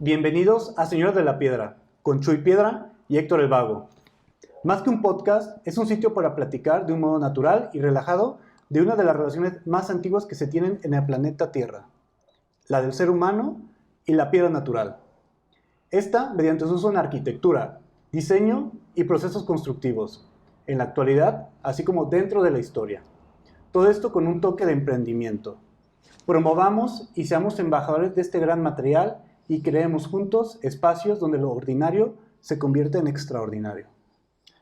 Bienvenidos a Señores de la Piedra, con Chuy Piedra y Héctor el Vago. Más que un podcast, es un sitio para platicar de un modo natural y relajado de una de las relaciones más antiguas que se tienen en el planeta Tierra, la del ser humano y la piedra natural. Esta mediante su uso en arquitectura, diseño y procesos constructivos, en la actualidad, así como dentro de la historia. Todo esto con un toque de emprendimiento. Promovamos y seamos embajadores de este gran material y creemos juntos espacios donde lo ordinario se convierte en extraordinario.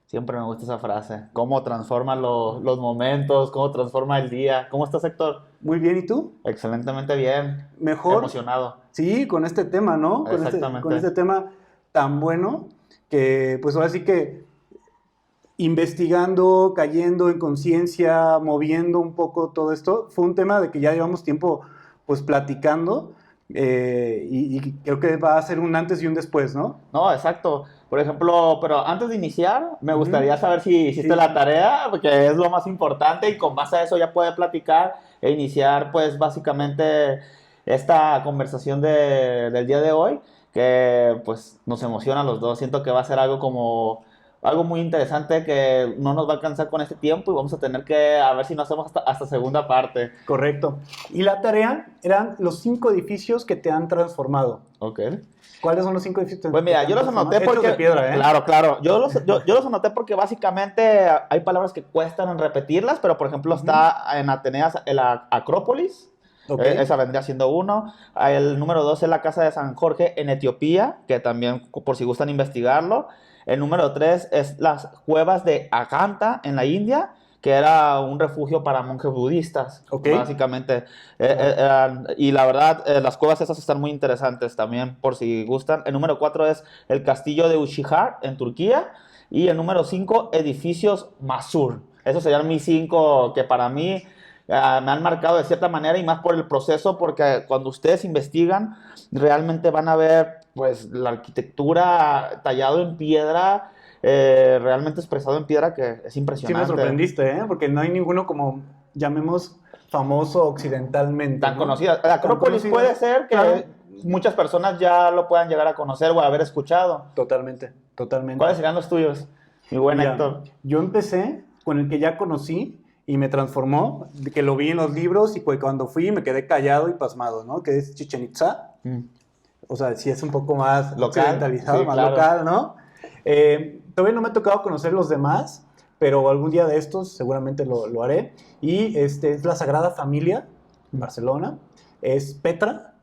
Siempre me gusta esa frase. Cómo transforma los momentos, cómo transforma el día. ¿Cómo estás, Héctor? Muy bien, ¿y tú? Excelentemente bien. Mejor. Emocionado. Sí, con este tema, ¿no? Exactamente. Con este tema tan bueno que pues ahora sí que investigando, cayendo en conciencia, moviendo un poco todo esto, fue un tema de que ya llevamos tiempo pues platicando y creo que va a ser un antes y un después, ¿no? No, exacto. Por ejemplo, pero antes de iniciar, me gustaría saber si hiciste la tarea, porque es lo más importante y con base a eso ya puede platicar e iniciar pues básicamente esta conversación del día de hoy, que pues nos emociona a los dos. Siento que va a ser algo muy interesante que no nos va a alcanzar con este tiempo y vamos a tener que a ver si nos hacemos hasta segunda parte. Correcto. Y la tarea eran los 5 edificios que te han transformado. Ok. ¿Cuáles son los 5 edificios? Pues mira, yo los anoté porque... Hechos de piedra, ¿eh? Claro. Yo los anoté porque básicamente hay palabras que cuestan en repetirlas, pero por ejemplo está en Ateneas la Acrópolis. Okay. Esa vendría siendo uno. El número 2 es la Casa de San Jorge en Etiopía, que también por si gustan investigarlo. El número 3 es las cuevas de Ajanta en la India, que era un refugio para monjes budistas, básicamente. Y la verdad, las cuevas esas están muy interesantes también, por si gustan. El número 4 es el castillo de Ushihar en Turquía. Y el número 5, edificios Masur. Esos serían mis 5 que para mí me han marcado de cierta manera y más por el proceso, porque cuando ustedes investigan, realmente van a ver pues la arquitectura tallado en piedra, realmente expresado en piedra, que es impresionante. Sí me sorprendiste, ¿eh? Porque no hay ninguno como, llamemos, famoso occidentalmente. Tan conocida. La Acrópolis puede ser que muchas personas ya lo puedan llegar a conocer o haber escuchado. Totalmente. ¿Cuáles serían los tuyos, mi buen Héctor? Yo empecé con el que ya conocí y me transformó, que lo vi en los libros y pues cuando fui me quedé callado y pasmado, ¿no? Que es Chichén Itzá. O sea, sí es un poco más occidentalizado, más local, ¿no? Todavía no me ha tocado conocer los demás, pero algún día de estos seguramente lo haré. Y es la Sagrada Familia en Barcelona. Es Petra,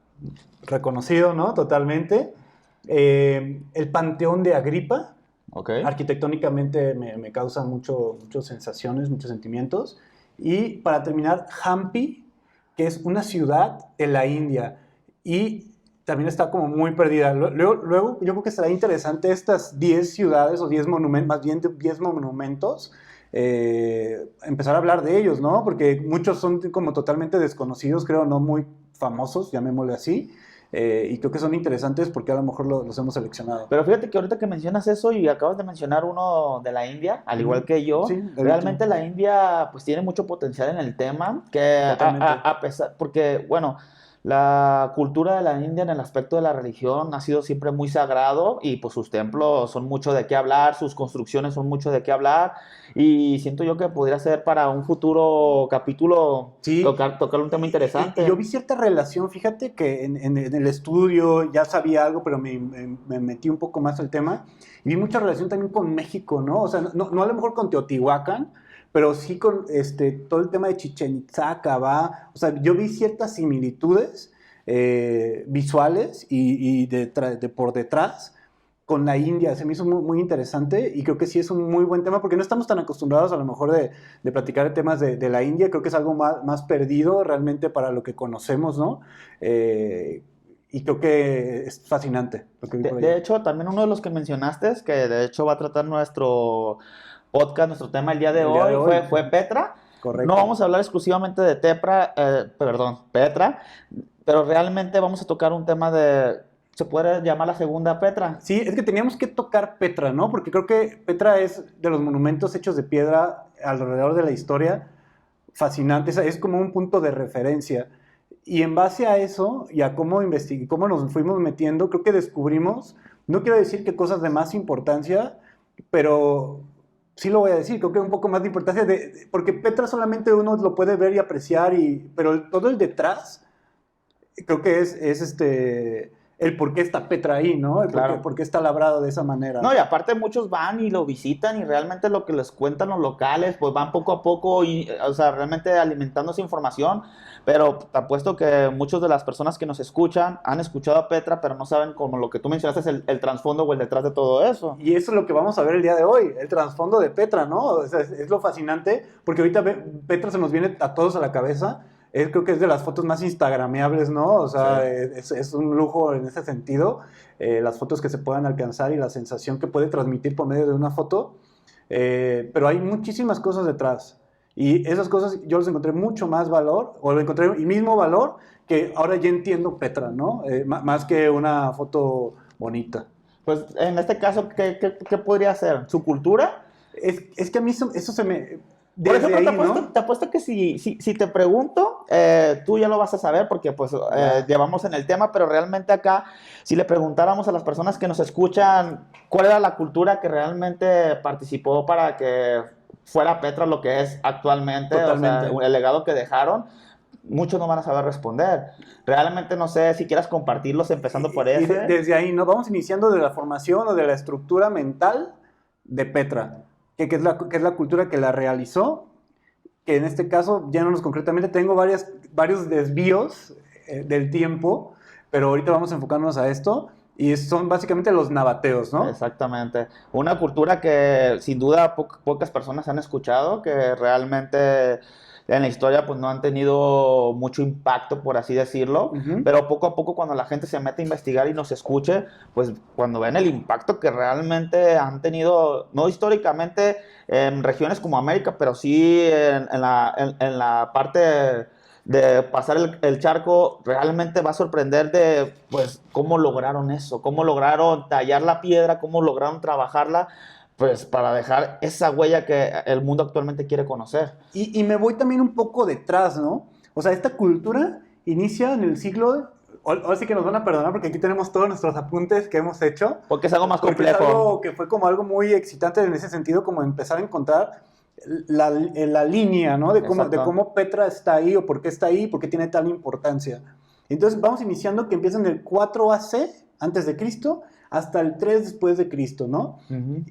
reconocido, ¿no? Totalmente. El Panteón de Agripa. Arquitectónicamente me causa muchas sensaciones, muchos sentimientos. Y para terminar, Hampi, que es una ciudad en la India. Y también está como muy perdida. Luego yo creo que será interesante estas 10 ciudades o 10 monumentos, más bien 10 monumentos, empezar a hablar de ellos, ¿no? Porque muchos son como totalmente desconocidos, creo, no muy famosos, llamémosle así. Y creo que son interesantes porque a lo mejor los hemos seleccionado. Pero fíjate que ahorita que mencionas eso y acabas de mencionar uno de la India, al igual que yo, realmente la India pues tiene mucho potencial en el tema, que a pesar, porque bueno, la cultura de la India en el aspecto de la religión ha sido siempre muy sagrado y pues sus templos son mucho de qué hablar, sus construcciones son mucho de qué hablar y siento yo que podría ser para un futuro capítulo tocar un tema interesante. Y yo vi cierta relación, fíjate que en el estudio ya sabía algo, pero me metí un poco más al tema y vi mucha relación también con México, ¿no? O sea, no a lo mejor con Teotihuacán, pero sí con todo el tema de Chichén Itzá, Kabah. O sea, yo vi ciertas similitudes visuales y de por detrás con la India. Se me hizo muy, muy interesante y creo que sí es un muy buen tema porque no estamos tan acostumbrados a lo mejor de platicar de temas de la India. Creo que es algo más perdido realmente para lo que conocemos, ¿no? Y creo que es fascinante. De hecho, también uno de los que mencionaste, que de hecho va a tratar nuestro podcast, nuestro tema el día de hoy fue Petra. Correcto. No vamos a hablar exclusivamente de Petra, pero realmente vamos a tocar un tema ¿se puede llamar la segunda Petra? Sí, es que teníamos que tocar Petra, ¿no? Porque creo que Petra es de los monumentos hechos de piedra alrededor de la historia fascinante. Es como un punto de referencia. Y en base a eso y a cómo cómo nos fuimos metiendo, creo que descubrimos, no quiero decir que cosas de más importancia, pero sí lo voy a decir, creo que un poco más de importancia, porque Petra solamente uno lo puede ver y apreciar, pero todo el detrás, creo que es el por qué está Petra ahí, ¿no? Por qué está labrado de esa manera. No, y aparte muchos van y lo visitan y realmente lo que les cuentan los locales, pues van poco a poco y, o sea, realmente alimentando esa información, pero te apuesto que muchas de las personas que nos escuchan han escuchado a Petra, pero no saben como lo que tú mencionaste es el trasfondo o el detrás de todo eso. Y eso es lo que vamos a ver el día de hoy, el trasfondo de Petra, ¿no? O sea, es lo fascinante, porque ahorita Petra se nos viene a todos a la cabeza. Creo que es de las fotos más instagrameables, ¿no? O sea, sí. es un lujo en ese sentido, las fotos que se puedan alcanzar y la sensación que puede transmitir por medio de una foto. Pero hay muchísimas cosas detrás. Y esas cosas yo les encontré mucho más valor, o le encontré el mismo valor que ahora ya entiendo Petra, ¿no? Más que una foto bonita. Pues en este caso, ¿qué podría ser? ¿Su cultura? Es que a mí eso se me... Por ejemplo, te apuesto que si te pregunto, tú ya lo vas a saber porque pues llevamos en el tema, pero realmente acá, si le preguntáramos a las personas que nos escuchan cuál era la cultura que realmente participó para que fuera Petra lo que es actualmente, o sea, el legado que dejaron, muchos no van a saber responder. Realmente no sé si quieras compartirlos empezando por ese. Y desde ahí, ¿no? Vamos iniciando de la formación o de la estructura mental de Petra. Que es la cultura que la realizó, que en este caso, ya no nos concretamente, tengo varios desvíos del tiempo, pero ahorita vamos a enfocarnos a esto, y son básicamente los nabateos, ¿no? Exactamente. Una cultura que sin duda pocas personas han escuchado, que realmente en la historia pues no han tenido mucho impacto, por así decirlo, pero poco a poco cuando la gente se mete a investigar y nos escuche, pues cuando ven el impacto que realmente han tenido, no históricamente en regiones como América, pero sí en la parte de pasar el charco, realmente va a sorprender de pues cómo lograron eso, cómo lograron tallar la piedra, cómo lograron trabajarla, pues para dejar esa huella que el mundo actualmente quiere conocer. Y me voy también un poco detrás, ¿no? O sea, esta cultura inicia en el siglo... Ahora sí que nos van a perdonar porque aquí tenemos todos nuestros apuntes que hemos hecho. Porque es algo más complejo. Es algo que fue como algo muy excitante en ese sentido, como empezar a encontrar la línea, ¿no? De cómo Petra está ahí o por qué está ahí, por qué tiene tal importancia. Entonces vamos iniciando que empieza en el 4 AC, antes de Cristo, hasta el 3 después de Cristo, ¿no?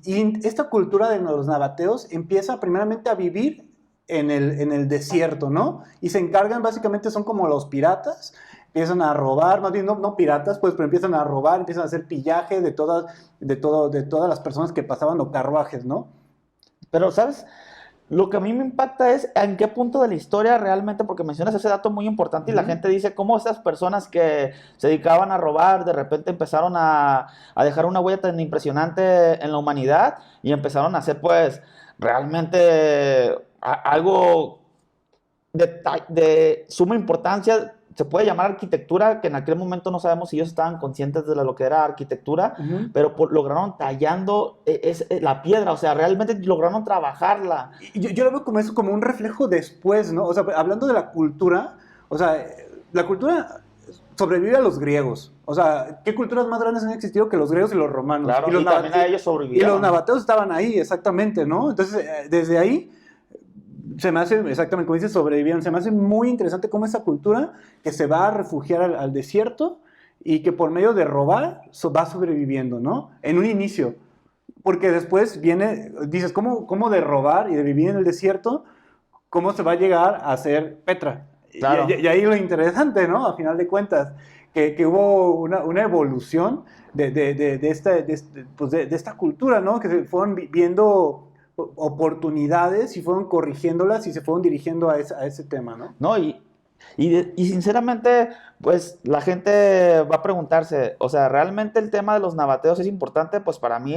Y esta cultura de los nabateos empieza primeramente a vivir en el desierto, ¿no? Y se encargan, básicamente son como los piratas, empiezan a robar, más bien no piratas, pues, pero empiezan a robar, empiezan a hacer pillaje de todas las personas que pasaban los carruajes, ¿no? Pero, ¿sabes? Lo que a mí me impacta es en qué punto de la historia realmente, porque mencionas ese dato muy importante y la gente dice cómo esas personas que se dedicaban a robar de repente empezaron a dejar una huella tan impresionante en la humanidad y empezaron a hacer pues realmente algo de suma importancia. Se puede llamar arquitectura, que en aquel momento no sabemos si ellos estaban conscientes de lo que era arquitectura, pero lograron tallando la piedra, o sea, realmente lograron trabajarla. Yo lo veo como eso, como un reflejo después, ¿no? O sea, hablando de la cultura, o sea, la cultura sobrevive a los griegos. O sea, ¿qué culturas más grandes han existido que los griegos y los romanos? Claro, y también a ellos sobrevivieron. Y los nabateos estaban ahí, exactamente, ¿no? Entonces, desde ahí... se me hace, exactamente como dices, sobrevivieron. Se me hace muy interesante cómo esa cultura que se va a refugiar al desierto y que por medio de robar va sobreviviendo, ¿no? En un inicio. Porque después viene, dices, ¿cómo de robar y de vivir en el desierto, cómo se va a llegar a ser Petra? Claro. Y ahí lo interesante, ¿no? A final de cuentas, que hubo una evolución de esta cultura, ¿no? Que se fueron viendo oportunidades y fueron corrigiéndolas y se fueron dirigiendo a ese tema, ¿no? No, y sinceramente, pues la gente va a preguntarse, o sea, ¿realmente el tema de los nabateos es importante? Pues para mí,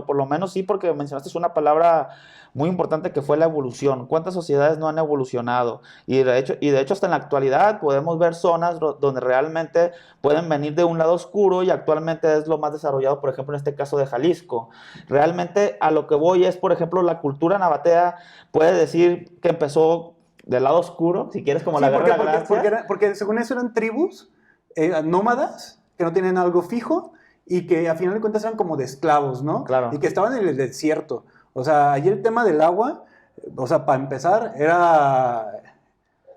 por lo menos sí, porque mencionaste una palabra muy importante que fue la evolución. ¿Cuántas sociedades no han evolucionado? Y de hecho hasta en la actualidad podemos ver zonas donde realmente pueden venir de un lado oscuro y actualmente es lo más desarrollado, por ejemplo, en este caso de Jalisco. Realmente a lo que voy es, por ejemplo, la cultura nabatea puede decir que empezó del lado oscuro, si quieres, como la Guerra de la Galaxia. Porque según eso eran tribus nómadas que no tienen algo fijo y que a final de cuentas eran como de esclavos, ¿no? Claro. Y que estaban en el desierto. O sea, allí el tema del agua, o sea, para empezar,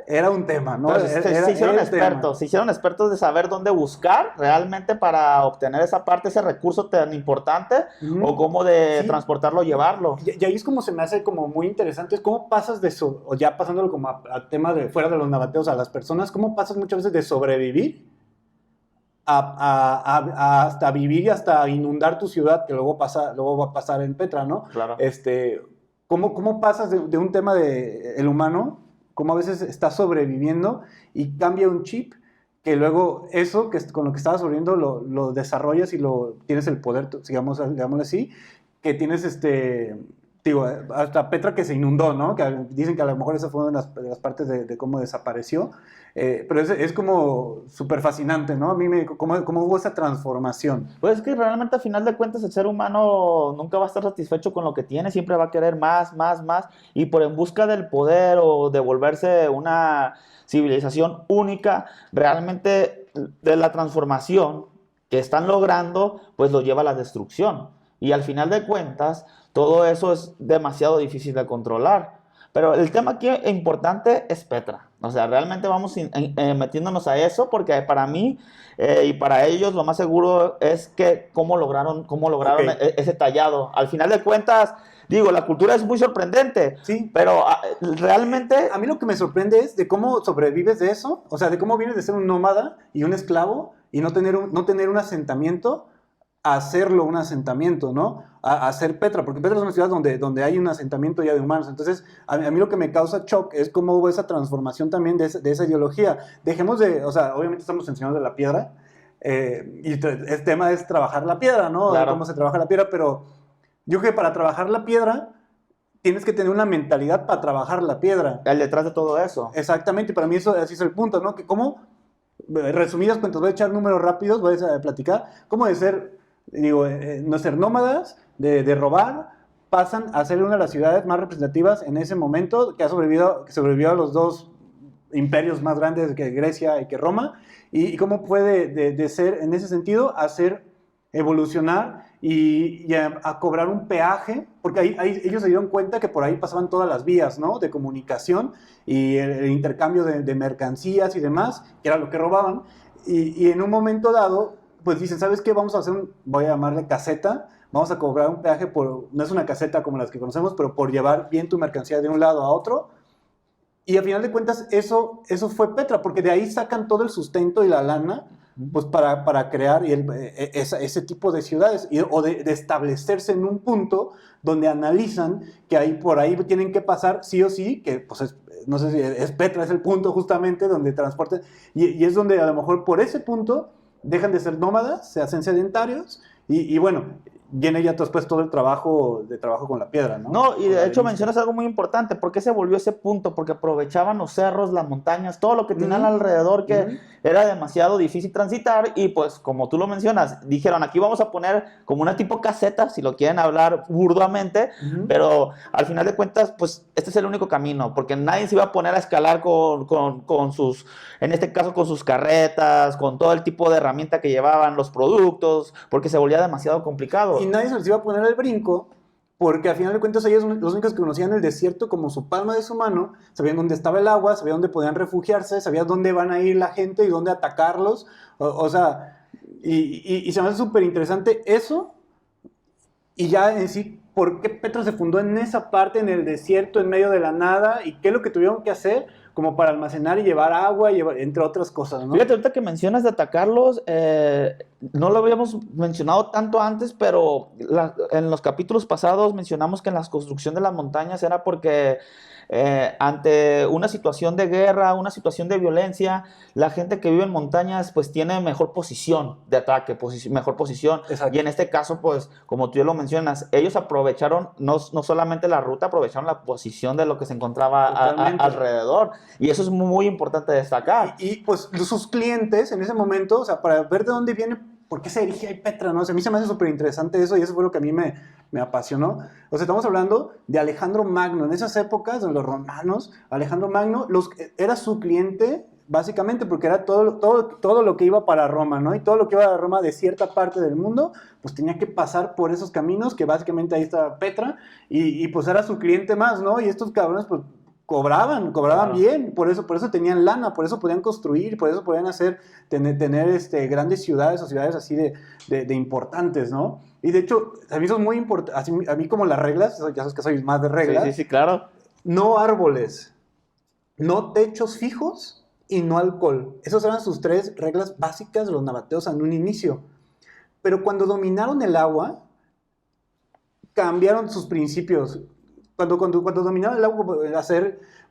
era un tema, ¿no? Se hicieron expertos de saber dónde buscar realmente para obtener esa parte, ese recurso tan importante, o cómo de transportarlo, llevarlo. Y ahí es como se me hace como muy interesante, es cómo pasas de eso, o ya pasándolo como a tema de fuera de los nabateos a las personas, cómo pasas muchas veces de sobrevivir hasta vivir y hasta inundar tu ciudad, que luego va a pasar en Petra, ¿no? Claro. ¿Cómo pasas de un tema de el humano, cómo a veces está sobreviviendo y cambia un chip, que luego eso con lo que estabas sobreviviendo lo desarrollas y tienes el poder, digámoslo así, que tienes hasta Petra que se inundó, ¿no? Que dicen que a lo mejor esa fue una de las partes de cómo desapareció, pero es como súper fascinante, ¿no? A mí cómo hubo esa transformación. Pues es que realmente al final de cuentas el ser humano nunca va a estar satisfecho con lo que tiene, siempre va a querer más, y por en busca del poder o de volverse una civilización única, realmente de la transformación que están logrando, pues lo lleva a la destrucción. Y al final de cuentas, todo eso es demasiado difícil de controlar. Pero el tema aquí importante es Petra. O sea, realmente vamos metiéndonos a eso porque para mí y para ellos lo más seguro es que cómo lograron ese tallado. Al final de cuentas, digo, la cultura es muy sorprendente, sí, pero realmente... A mí lo que me sorprende es de cómo sobrevives de eso, o sea, de cómo vienes de ser un nómada y un esclavo y no tener un asentamiento, a hacerlo un asentamiento, ¿no? A hacer Petra, porque Petra es una ciudad donde hay un asentamiento ya de humanos. Entonces, a mí lo que me causa shock es cómo hubo esa transformación también de esa ideología. Dejemos o sea, obviamente estamos enseñando de la piedra, y el tema es trabajar la piedra, ¿no? Claro. Cómo se trabaja la piedra, pero yo creo que para trabajar la piedra tienes que tener una mentalidad para trabajar la piedra. El detrás de todo eso. Exactamente, y para mí así es el punto, ¿no? Que cómo, resumidas cuentas, voy a echar números rápidos, voy a platicar, cómo de ser... no ser nómadas, de robar, pasan a ser una de las ciudades más representativas en ese momento, que sobrevivió a los dos imperios más grandes que Grecia y que Roma, y cómo puede de ser en ese sentido hacer evolucionar y a cobrar un peaje, porque ahí ellos se dieron cuenta que por ahí pasaban todas las vías, ¿no? De comunicación y el intercambio de mercancías y demás, que era lo que robaban, y en un momento dado pues dicen, ¿sabes qué? Vamos a hacer voy a llamarle caseta, vamos a cobrar un peaje no es una caseta como las que conocemos, pero por llevar bien tu mercancía de un lado a otro. Y al final de cuentas, eso fue Petra, porque de ahí sacan todo el sustento y la lana, pues para crear ese tipo de ciudades, o de establecerse en un punto donde analizan que por ahí tienen que pasar sí o sí, que pues no sé si es Petra, es el punto justamente donde transportan, y es donde a lo mejor por ese punto dejan de ser nómadas, se hacen sedentarios y bueno, viene ya después todo el trabajo con la piedra, ¿no? No, y de hecho mencionas algo muy importante. ¿Por qué se volvió ese punto? Porque aprovechaban los cerros, las montañas, todo lo que tenían alrededor que era demasiado difícil transitar y pues como tú lo mencionas, dijeron aquí vamos a poner como una tipo caseta, si lo quieren hablar burdamente, pero al final de cuentas pues este es el único camino, porque nadie se iba a poner a escalar con sus, en este caso con sus carretas, con todo el tipo de herramienta que llevaban, los productos, porque se volvía demasiado complicado. Y nadie se les iba a poner el brinco, porque al final de cuentas ellos los únicos que conocían el desierto como su palma de su mano, sabían dónde estaba el agua, sabían dónde podían refugiarse, sabían dónde van a ir la gente y dónde atacarlos, o sea, y se me hace súper interesante eso, y ya en sí, ¿por qué Petra se fundó en esa parte, en el desierto, en medio de la nada, y qué es lo que tuvieron que hacer como para almacenar y llevar agua, entre otras cosas, ¿no? Fíjate, ahorita que mencionas de atacarlos, no lo habíamos mencionado tanto antes, pero en los capítulos pasados mencionamos que en la construcción de las montañas era porque ante una situación de guerra, una situación de violencia, la gente que vive en montañas pues tiene mejor posición de ataque, mejor posición. Exacto. Y en este caso pues como tú ya lo mencionas, ellos aprovecharon no solamente la ruta, aprovecharon la posición de lo que se encontraba alrededor, y eso es muy importante destacar. Y pues sus clientes en ese momento, o sea, para ver de dónde viene ¿por qué se erige ahí Petra? ¿No? O sea, a mí se me hace súper interesante eso y eso fue lo que a mí me apasionó. O sea, estamos hablando de Alejandro Magno. En esas épocas, de los romanos, Alejandro Magno era su cliente básicamente porque era todo lo que iba para Roma, ¿no? Y todo lo que iba a Roma de cierta parte del mundo, pues tenía que pasar por esos caminos, que básicamente ahí está Petra, y pues era su cliente más, ¿no? Y estos cabrones, pues cobraban claro. Bien, por eso tenían lana, por eso podían construir, por eso podían tener grandes ciudades o ciudades así de importantes, ¿no? Y de hecho, a mí eso es muy importante, a mí como las reglas, ya sabes que soy más de reglas. Sí, claro. No árboles, no techos fijos y no alcohol. Esas eran sus 3 reglas básicas de los nabateos en un inicio. Pero cuando dominaron el agua, cambiaron sus principios. Cuando dominaron el agua,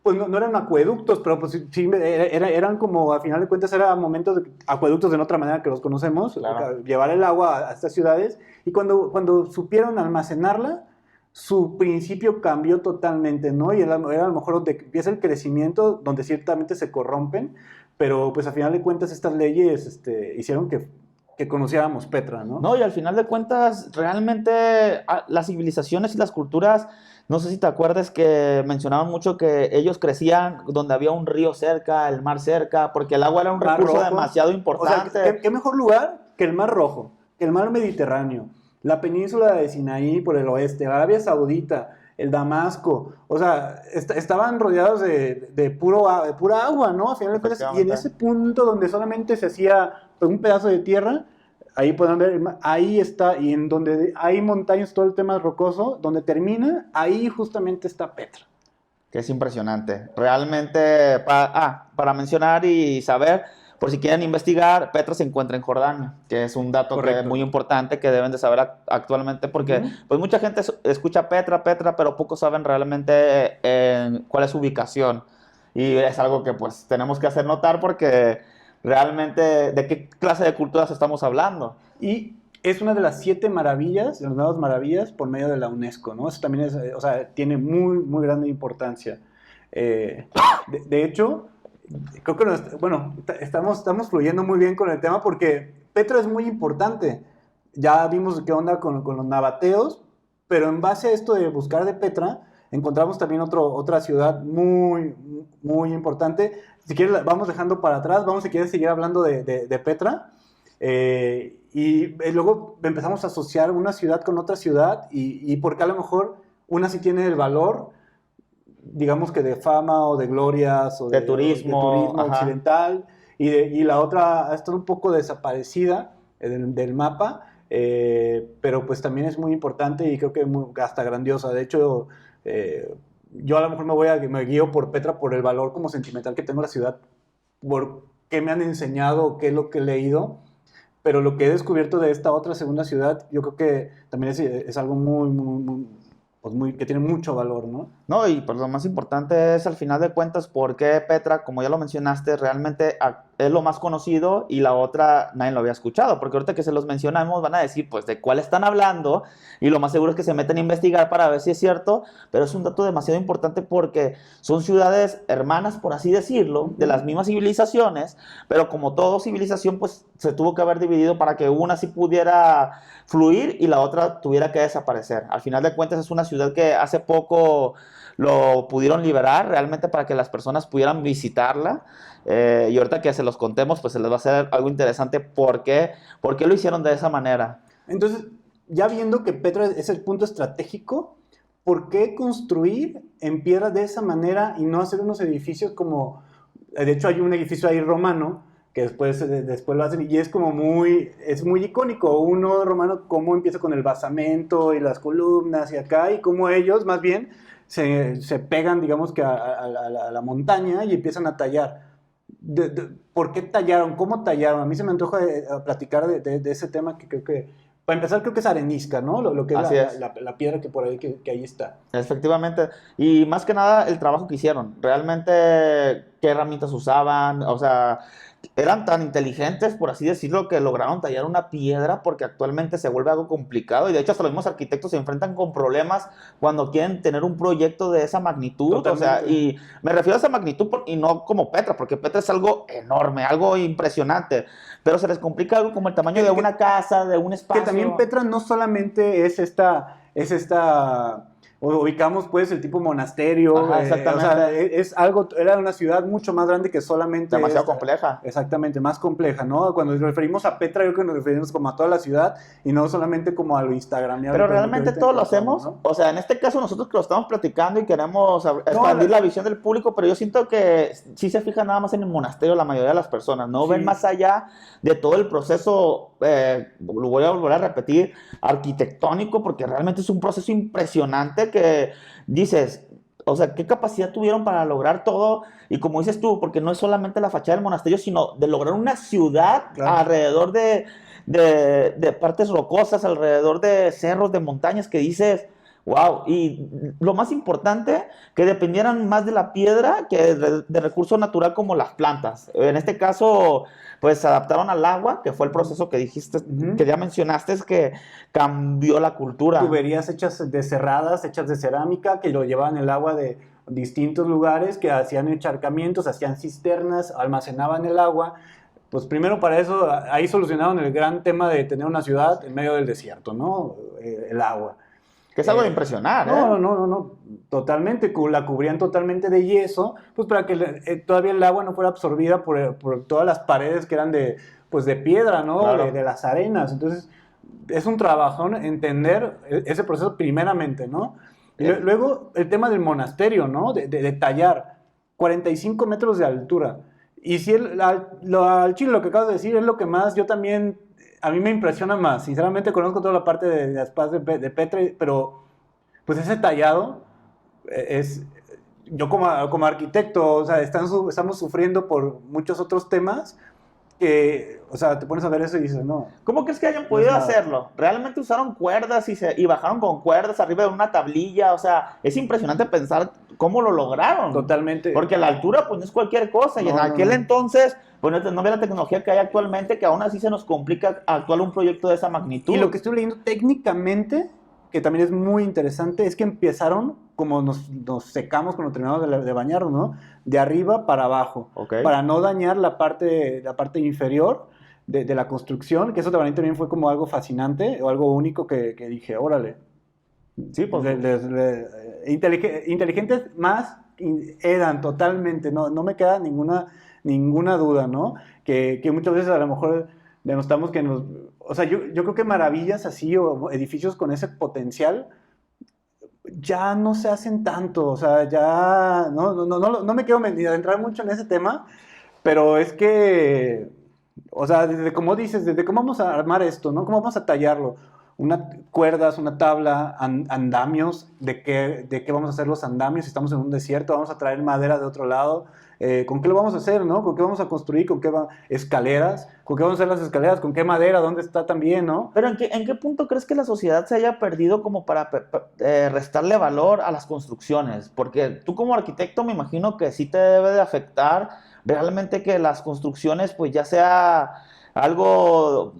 pues no eran acueductos, pero pues sí, eran como, a final de cuentas, eran momentos de acueductos de otra manera que los conocemos, claro. Llevar el agua a estas ciudades, y cuando supieron almacenarla, su principio cambió totalmente, ¿no? Y era a lo mejor donde empieza el crecimiento, donde ciertamente se corrompen, pero pues a final de cuentas estas leyes hicieron que conociéramos Petra, ¿no? No, y al final de cuentas, realmente las civilizaciones y las culturas, no sé si te acuerdas que mencionaban mucho que ellos crecían donde había un río cerca, el mar cerca, porque el agua era un recurso demasiado importante. O sea, ¿qué mejor lugar que el Mar Rojo, que el mar Mediterráneo, la península de Sinaí por el oeste, Arabia Saudita, el Damasco? O sea, estaban rodeados de pura agua, ¿no? A final de cuentas, y en ese punto donde solamente se hacía un pedazo de tierra, ahí pueden ver, ahí está, y en donde hay montañas, todo el tema rocoso, donde termina, ahí justamente está Petra. Que es impresionante. Realmente, para mencionar y saber, por si quieren investigar, Petra se encuentra en Jordania, que es un dato que es muy importante que deben de saber actualmente, porque pues mucha gente escucha Petra, pero pocos saben realmente cuál es su ubicación. Y es algo que pues tenemos que hacer notar porque realmente de qué clase de culturas estamos hablando. Y es una de las 7 maravillas, de las nuevas maravillas por medio de la UNESCO, ¿no? Eso también es, o sea, tiene muy, muy grande importancia. De hecho, creo que estamos fluyendo muy bien con el tema porque Petra es muy importante. Ya vimos qué onda con los nabateos, pero en base a esto de buscar de Petra, encontramos también otra ciudad muy, muy importante. Si quieres, vamos dejando para atrás, vamos si quieres seguir hablando de Petra. Y luego empezamos a asociar una ciudad con otra ciudad y porque a lo mejor una sí tiene el valor, digamos que de fama o de glorias o de turismo occidental, y la otra está un poco desaparecida del mapa, pero pues también es muy importante y creo que hasta grandiosa. De hecho, yo a lo mejor me guío por Petra por el valor como sentimental que tengo la ciudad, por qué me han enseñado, qué es lo que he leído, pero lo que he descubierto de esta otra segunda ciudad, yo creo que también es algo muy, muy, muy, pues que tiene mucho valor, ¿no? No, y pues lo más importante es al final de cuentas por qué Petra, como ya lo mencionaste, realmente es lo más conocido y la otra nadie lo había escuchado, porque ahorita que se los mencionamos van a decir pues de cuál están hablando y lo más seguro es que se meten a investigar para ver si es cierto, pero es un dato demasiado importante porque son ciudades hermanas, por así decirlo, de las mismas civilizaciones, pero como toda civilización pues se tuvo que haber dividido para que una sí pudiera fluir y la otra tuviera que desaparecer. Al final de cuentas es una ciudad que hace poco lo pudieron liberar realmente para que las personas pudieran visitarla, y ahorita que se los contemos pues se les va a hacer algo interesante por qué lo hicieron de esa manera. Entonces, ya viendo que Petra es el punto estratégico, ¿por qué construir en piedra de esa manera y no hacer unos edificios como, de hecho hay un edificio ahí romano que después lo hacen y es como muy icónico, uno romano, cómo empieza con el basamento y las columnas y acá, y cómo ellos más bien se pegan, digamos que a la montaña y empiezan a tallar. ¿Por qué tallaron? ¿Cómo tallaron? A mí se me antoja platicar de ese tema que creo que, para empezar, creo que es arenisca, ¿no? Lo que es la piedra que por ahí, que ahí está. Efectivamente. Y más que nada, el trabajo que hicieron. Realmente, qué herramientas usaban, o sea, eran tan inteligentes, por así decirlo, que lograron tallar una piedra, porque actualmente se vuelve algo complicado, y de hecho hasta los mismos arquitectos se enfrentan con problemas cuando quieren tener un proyecto de esa magnitud. Totalmente. O sea, y me refiero a esa magnitud y no como Petra, porque Petra es algo enorme, algo impresionante, pero se les complica algo como el tamaño de una casa, de un espacio. Que también Petra no solamente es esta ubicamos pues el tipo monasterio. Ajá, exactamente. O sea, es algo, era una ciudad mucho más grande que solamente demasiado compleja. Exactamente, más compleja, ¿no? Cuando nos referimos a Petra, yo creo que nos referimos como a toda la ciudad y no solamente como a lo Instagram. Pero realmente todos lo hacemos, ¿no? O sea, en este caso nosotros que lo estamos platicando y queremos expandir la visión del público, pero yo siento que sí se fija nada más en el monasterio la mayoría de las personas, no ven más allá de todo el proceso, lo voy a volver a repetir, arquitectónico, porque realmente es un proceso impresionante que dices, o sea, ¿qué capacidad tuvieron para lograr todo? Y como dices tú, porque no es solamente la fachada del monasterio, sino de lograr una ciudad alrededor de partes rocosas, alrededor de cerros, de montañas, que dices, wow. Y lo más importante, que dependieran más de la piedra que de recurso natural como las plantas. En este caso, pues se adaptaron al agua, que fue el proceso que dijiste, que ya mencionaste, es que cambió la cultura. Tuberías hechas de cerradas, hechas de cerámica, que lo llevaban el agua de distintos lugares, que hacían encharcamientos, hacían cisternas, almacenaban el agua. Pues primero para eso, ahí solucionaron el gran tema de tener una ciudad en medio del desierto, ¿no? El agua. Que es algo de impresionar, No, totalmente, la cubrían totalmente de yeso, pues para que todavía el agua no fuera absorbida por todas las paredes que eran de piedra, ¿no? Claro. De las arenas. Entonces, es un trabajón entender ese proceso primeramente, ¿no? Y luego, el tema del monasterio, ¿no? De tallar 45 metros de altura. Y si al chile lo que acabas de decir es lo que más yo también... A mí me impresiona más. Sinceramente conozco toda la parte de las paz de Petra, pero pues ese tallado es... Yo como arquitecto, o sea, estamos sufriendo por muchos otros temas que, o sea, te pones a ver eso y dices, no. ¿Cómo crees que hayan podido hacerlo? ¿Realmente usaron cuerdas y bajaron con cuerdas arriba de una tablilla? O sea, es impresionante pensar cómo lo lograron. Totalmente. Porque la altura, pues, no es cualquier cosa. Y en aquel entonces, pues, no había la tecnología que hay actualmente, que aún así se nos complica actuar un proyecto de esa magnitud. Y lo que estoy leyendo técnicamente, que también es muy interesante, es que empezaron como nos secamos cuando terminamos de bañarnos, ¿no? De arriba para abajo, para no dañar la parte inferior de la construcción, que eso también fue como algo fascinante o algo único que dije, órale. Sí, pues inteligentes más eran totalmente, no me queda ninguna duda, ¿no? Que muchas veces a lo mejor denostamos que o sea, yo creo que maravillas así o edificios con ese potencial ya no se hacen tanto, o sea, ya no me quiero adentrar mucho en ese tema, pero es que, o sea, desde cómo dices, desde cómo vamos a armar esto, ¿no? ¿Cómo vamos a tallarlo? Cuerdas, una tabla, andamios, ¿de qué vamos a hacer los andamios? Si estamos en un desierto, vamos a traer madera de otro lado, ¿con qué lo vamos a hacer, no? ¿Con qué vamos a construir? ¿Con qué escaleras? ¿Con qué vamos a hacer las escaleras? ¿Con qué madera? ¿Dónde está también, no? Pero ¿en qué punto crees que la sociedad se haya perdido como para restarle valor a las construcciones? Porque tú como arquitecto me imagino que sí te debe de afectar realmente que las construcciones pues ya sea algo...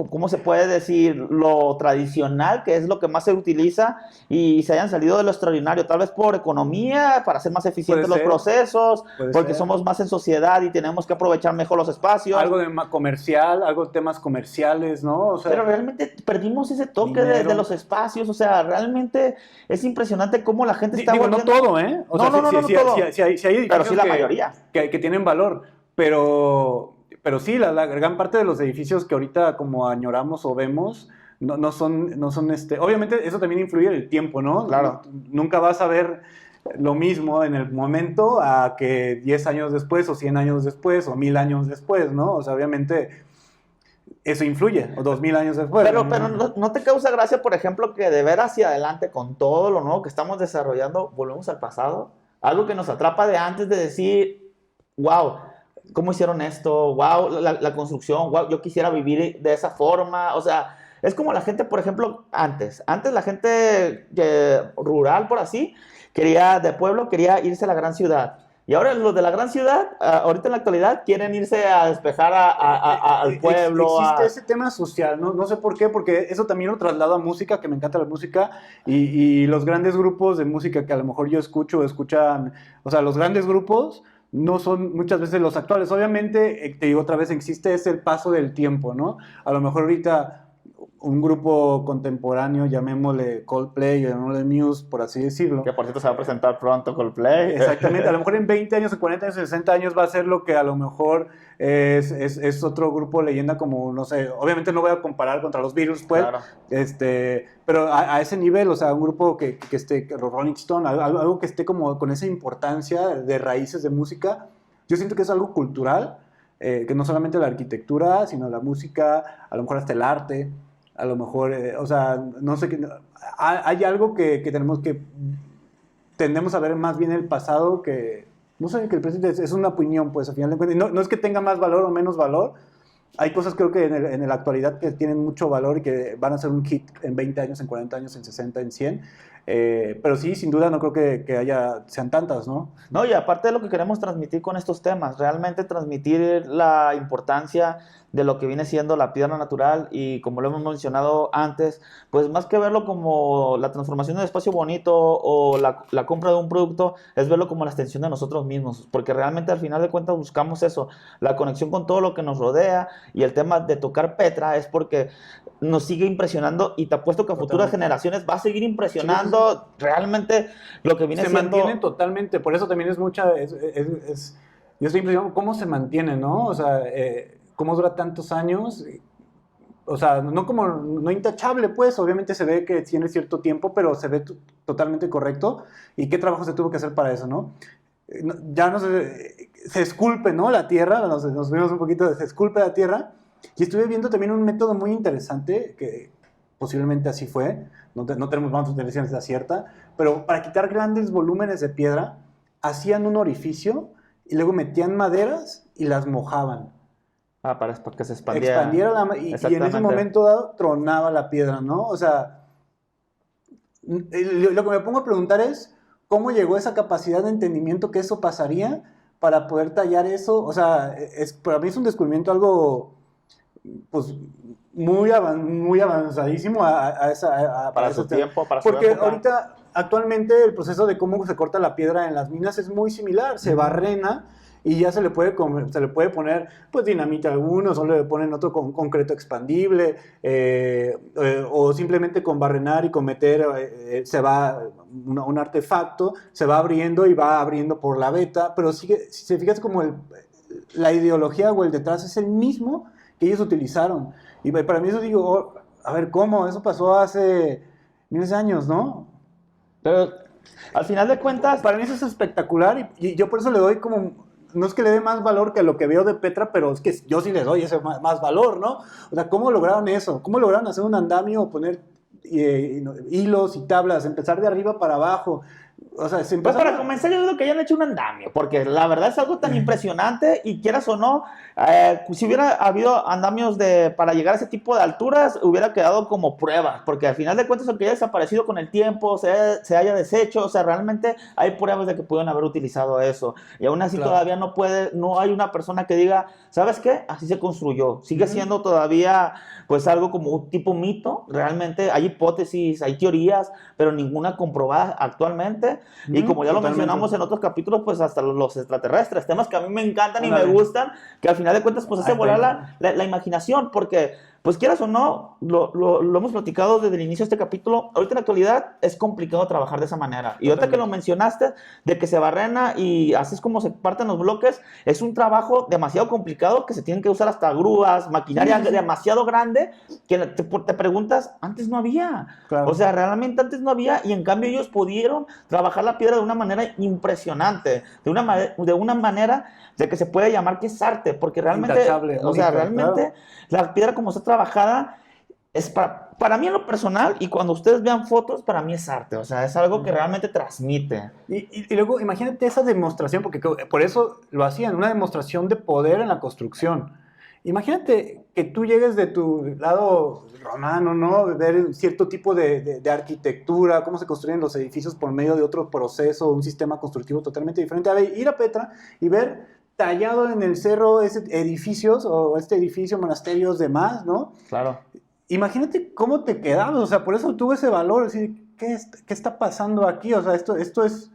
¿Cómo se puede decir? Lo tradicional, que es lo que más se utiliza, y se hayan salido de lo extraordinario, tal vez por economía, para hacer más eficientes los procesos, porque somos más en sociedad y tenemos que aprovechar mejor los espacios. Algo de comercial, algo de temas comerciales, ¿no? O sea, pero realmente perdimos ese toque de los espacios, pero realmente es impresionante cómo la gente está volviendo... No todo, ¿eh? O sea, no todo. Si hay edificios pero sí la mayoría. Que tienen valor, pero sí, la gran parte de los edificios que ahorita como añoramos o vemos no son obviamente eso también influye en el tiempo, ¿no? Claro. Nunca vas a ver lo mismo en el momento a que 10 años después o 100 años después o 1000 años después, ¿no? O sea, obviamente eso influye, o 2000 años después. Pero ¿no te causa gracia, por ejemplo, que de ver hacia adelante con todo lo nuevo que estamos desarrollando, volvemos al pasado? Algo que nos atrapa de antes de decir, wow, ¿cómo hicieron esto? Wow, la construcción, wow, yo quisiera vivir de esa forma. O sea, es como la gente, por ejemplo, antes la gente rural, por así, de pueblo, quería irse a la gran ciudad. Y ahora los de la gran ciudad, ahorita en la actualidad, quieren irse a despejar al pueblo. Existe ese tema social, ¿no? No sé por qué, porque eso también lo traslado a música, que me encanta la música, y los grandes grupos de música que a lo mejor yo escucho o escuchan, o sea, los grandes grupos no son muchas veces los actuales. Obviamente, te digo otra vez, existe ese paso del tiempo, ¿no? A lo mejor ahorita un grupo contemporáneo, llamémosle Coldplay, llamémosle Muse, por así decirlo. Que por cierto se va a presentar pronto Coldplay. Exactamente, a lo mejor en 20 años, en 40 años, en 60 años va a ser lo que a lo mejor es otro grupo leyenda como, no sé, obviamente no voy a comparar contra los Beatles, pues, Claro. pero a ese nivel, o sea, un grupo que esté, Rolling Stone, algo que esté como con esa importancia de raíces de música, yo siento que es algo cultural, que no solamente la arquitectura, sino la música, a lo mejor hasta el arte, a lo mejor, o sea, no sé, hay algo que tenemos que, tendemos a ver más bien el pasado que, no sé, que el presente es una opinión, pues, al final de cuentas, no es que tenga más valor o menos valor, hay cosas creo que en la actualidad que tienen mucho valor y que van a ser un hit en 20 años, en 40 años, en 60, en 100, pero sí, sin duda no creo que sean tantas, ¿no? No, y aparte de lo que queremos transmitir con estos temas, realmente transmitir la importancia de lo que viene siendo la piedra natural y como lo hemos mencionado antes, pues más que verlo como la transformación de un espacio bonito o la compra de un producto, es verlo como la extensión de nosotros mismos, porque realmente al final de cuentas buscamos eso, la conexión con todo lo que nos rodea y el tema de tocar Petra es porque nos sigue impresionando y te apuesto que a futuras generaciones va a seguir impresionando realmente lo que viene se siendo... mantienen totalmente, por eso también es mucha, yo estoy impresionado cómo se mantiene, ¿no? O sea, cómo dura tantos años, o sea, no intachable, pues, obviamente se ve que tiene cierto tiempo, pero se ve totalmente correcto, y qué trabajo se tuvo que hacer para eso, ¿no? Ya no se esculpe, ¿no? La tierra, nos vemos un poquito de se esculpe la tierra, y estuve viendo también un método muy interesante, que posiblemente así fue, no tenemos más información cierta, pero para quitar grandes volúmenes de piedra, hacían un orificio y luego metían maderas y las mojaban. Para que se expandiera. Y en ese momento dado tronaba la piedra, ¿no? O sea, lo que me pongo a preguntar es, ¿cómo llegó esa capacidad de entendimiento que eso pasaría para poder tallar eso? O sea, para mí es un descubrimiento algo, pues, muy avanzadísimo para su tiempo, para su porque época. ahorita, actualmente, el proceso de cómo se corta la piedra en las minas es muy similar. Se barrena y ya se le puede poner pues dinamita a algunos, o le ponen otro con concreto expandible, o simplemente con barrenar y con meter, se va un artefacto, se va abriendo y va abriendo por la veta, pero si se fijas como la ideología o el detrás es el mismo que ellos utilizaron. Y para mí eso digo, oh, a ver, ¿cómo? Eso pasó hace miles de años, ¿no? Pero al final de cuentas... Para mí eso es espectacular y yo por eso le doy como... No es que le dé más valor que lo que veo de Petra, pero es que yo sí le doy ese más valor, ¿no? O sea, ¿cómo lograron eso? ¿Cómo lograron hacer un andamio, poner hilos y tablas, empezar de arriba para abajo? O sea, pues para comenzar yo digo que hayan hecho un andamio, porque la verdad es algo tan impresionante y quieras o no, si hubiera habido andamios para llegar a ese tipo de alturas, hubiera quedado como prueba, porque al final de cuentas aunque haya desaparecido con el tiempo, se haya deshecho, o sea, realmente hay pruebas de que pudieron haber utilizado eso, y aún así todavía no hay una persona que diga, ¿sabes qué? Así se construyó, sigue siendo todavía pues algo como un tipo mito, realmente hay hipótesis, hay teorías, pero ninguna comprobada actualmente. Y como ya lo mencionamos en otros capítulos, pues hasta los extraterrestres, temas que a mí me encantan y me gustan, que al final de cuentas pues hace volar la imaginación, porque pues quieras o no, lo hemos platicado desde el inicio de este capítulo, ahorita en la actualidad es complicado trabajar de esa manera. Y ahorita que lo mencionaste, de que se barrena y así es como se parten los bloques, es un trabajo demasiado complicado que se tienen que usar hasta grúas, maquinaria demasiado grande, que te preguntas, antes no había. Claro. O sea, realmente antes no había y en cambio ellos pudieron trabajar la piedra de una manera impresionante, de una manera de que se puede llamar que es arte, porque realmente, o sea, realmente la piedra como está trabajada es para mí en lo personal, y cuando ustedes vean fotos, para mí es arte, o sea, es algo que realmente transmite. Y luego imagínate esa demostración, porque por eso lo hacían, una demostración de poder en la construcción. Imagínate que tú llegues de tu lado romano, ¿no? Ver cierto tipo de arquitectura, cómo se construyen los edificios por medio de otro proceso, un sistema constructivo totalmente diferente. A ver, ir a Petra y ver tallado en el cerro edificios o este edificio, monasterios, demás, ¿no? Claro. Imagínate cómo te quedabas, o sea, por eso tuvo ese valor, decir, ¿qué está pasando aquí? O sea, esto es...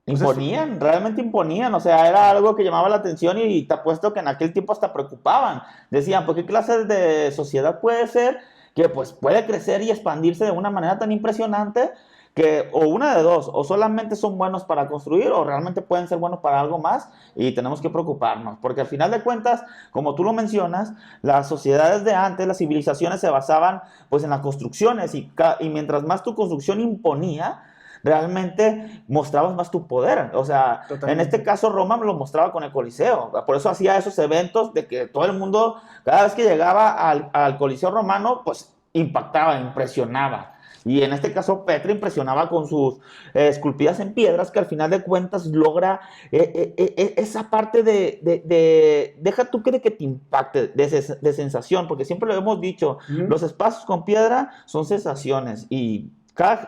Pues imponían, realmente imponían, o sea, era algo que llamaba la atención y te apuesto que en aquel tiempo hasta preocupaban. Decían, ¿por qué clase de sociedad puede ser que pues puede crecer y expandirse de una manera tan impresionante que o una de dos, o solamente son buenos para construir o realmente pueden ser buenos para algo más y tenemos que preocuparnos? Porque al final de cuentas, como tú lo mencionas, las sociedades de antes, las civilizaciones se basaban pues en las construcciones y mientras más tu construcción imponía, realmente mostrabas más tu poder. O sea, totalmente. En este caso Roma lo mostraba con el Coliseo. Por eso hacía esos eventos de que todo el mundo, cada vez que llegaba al Coliseo romano, pues impactaba, impresionaba. Y en este caso Petra impresionaba con sus esculpidas en piedras, que al final de cuentas logra esa parte deja tú que te impacte, de sensación, porque siempre lo hemos dicho, los espacios con piedra son sensaciones y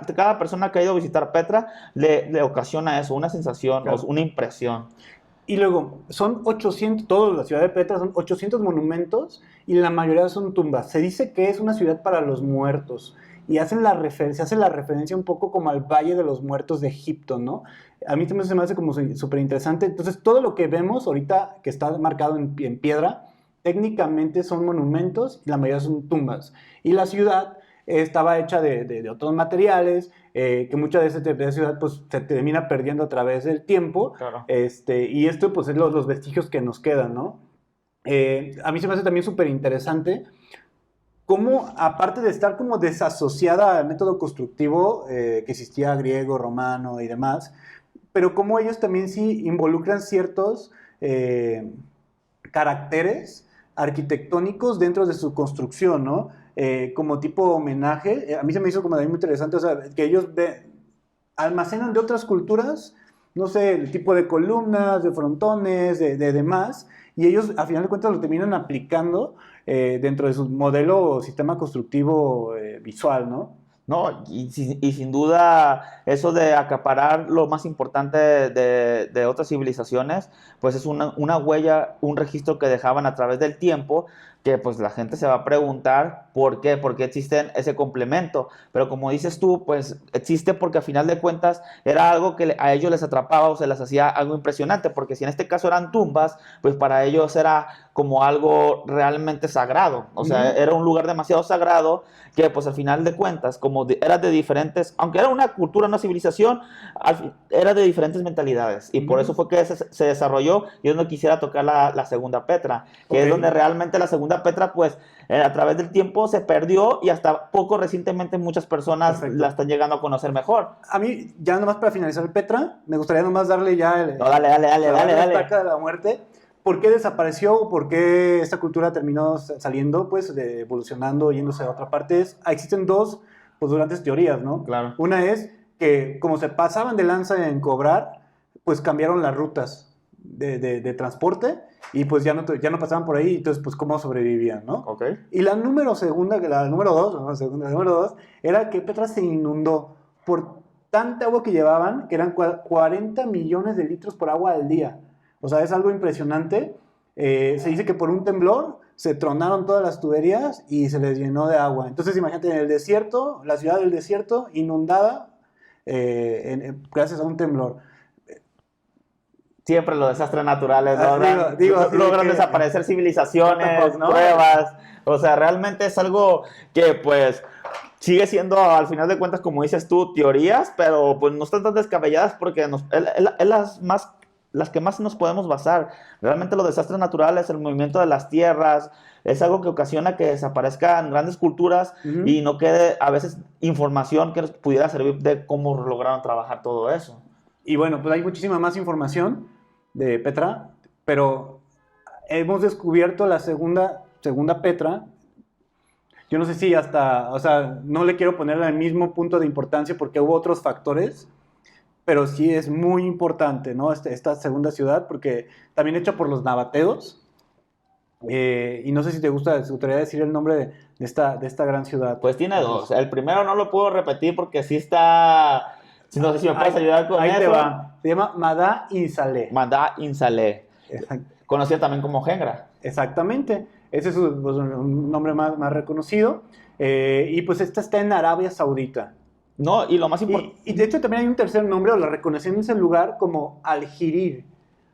cada persona que ha ido a visitar Petra le ocasiona eso, una sensación, claro, una impresión. Y luego, son 800, toda la ciudad de Petra son 800 monumentos y la mayoría son tumbas. Se dice que es una ciudad para los muertos y hace la referencia un poco como al Valle de los Muertos de Egipto, ¿no? A mí también se me hace como súper interesante. Entonces, todo lo que vemos ahorita que está marcado en piedra, técnicamente son monumentos y la mayoría son tumbas. Y la ciudad estaba hecha de otros materiales, que muchas veces de ciudad pues, se termina perdiendo a través del tiempo, claro. Y esto pues es los vestigios que nos quedan, ¿no? A mí se me hace también súper interesante cómo, aparte de estar como desasociada al método constructivo que existía griego, romano y demás, pero cómo ellos también sí involucran ciertos caracteres arquitectónicos dentro de su construcción, ¿no? Como tipo homenaje, a mí se me hizo como muy interesante, o sea, que ellos almacenan de otras culturas, no sé, el tipo de columnas, de frontones, de demás, y ellos a final de cuentas lo terminan aplicando dentro de su modelo o sistema constructivo visual, ¿no? No, y sin duda eso de acaparar lo más importante de otras civilizaciones, pues es una huella, un registro que dejaban a través del tiempo, que pues la gente se va a preguntar por qué existen ese complemento. Pero como dices tú, pues existe porque a final de cuentas era algo que a ellos les atrapaba o se les hacía algo impresionante, porque si en este caso eran tumbas, pues para ellos era como algo realmente sagrado, o sea, era un lugar demasiado sagrado que pues al final de cuentas, como era de diferentes, aunque era una cultura, una civilización, era de diferentes mentalidades y por eso fue que se desarrolló y es donde quisiera tocar la segunda Petra, que es donde realmente la segunda Petra pues a través del tiempo se perdió y hasta poco recientemente muchas personas la están llegando a conocer mejor. A mí, ya nomás para finalizar Petra, me gustaría nomás darle ya no, dale. Estaca de la muerte. ¿Por qué desapareció? ¿Por qué esta cultura terminó saliendo, pues, evolucionando, yéndose a otra parte? Existen dos postulantes teorías, ¿no? Claro. Una es que como se pasaban de lanza en cobrar, pues cambiaron las rutas de transporte y pues ya no pasaban por ahí, entonces pues cómo sobrevivían, ¿no? Okay. Y la número dos era que Petra se inundó por tanta agua que llevaban, que eran 40 millones de litros por agua al día. O sea, es algo impresionante. Se dice que por un temblor se tronaron todas las tuberías y se les llenó de agua. Entonces imagínate en el desierto, la ciudad del desierto inundada gracias a un temblor. Siempre los desastres naturales logran desaparecer civilizaciones, pruebas. O sea, realmente es algo que pues sigue siendo al final de cuentas, como dices tú, teorías, pero pues no están tan descabelladas porque es las que más nos podemos basar. Realmente los desastres naturales, el movimiento de las tierras, es algo que ocasiona que desaparezcan grandes culturas y no quede a veces información que nos pudiera servir de cómo lograron trabajar todo eso. Y bueno, pues hay muchísima más información de Petra, pero hemos descubierto la segunda Petra. Yo no sé si hasta, o sea, no le quiero poner al mismo punto de importancia porque hubo otros factores, pero sí es muy importante, ¿no? Esta segunda ciudad, porque también hecha por los nabateos, Y no sé si te gustaría decir el nombre de esta gran ciudad. Pues tiene dos. El primero no lo puedo repetir porque sí está... No sé si me puedes ayudar con eso. Ahí te va. Se llama Mada Insaleh. Mada Insaleh. Conocida también como Gengra. Exactamente. Ese es un nombre más reconocido. Y pues esta está en Arabia Saudita. No, y lo más importante... Y de hecho también hay un tercer nombre, o la reconocen en ese lugar como Al-Hirir.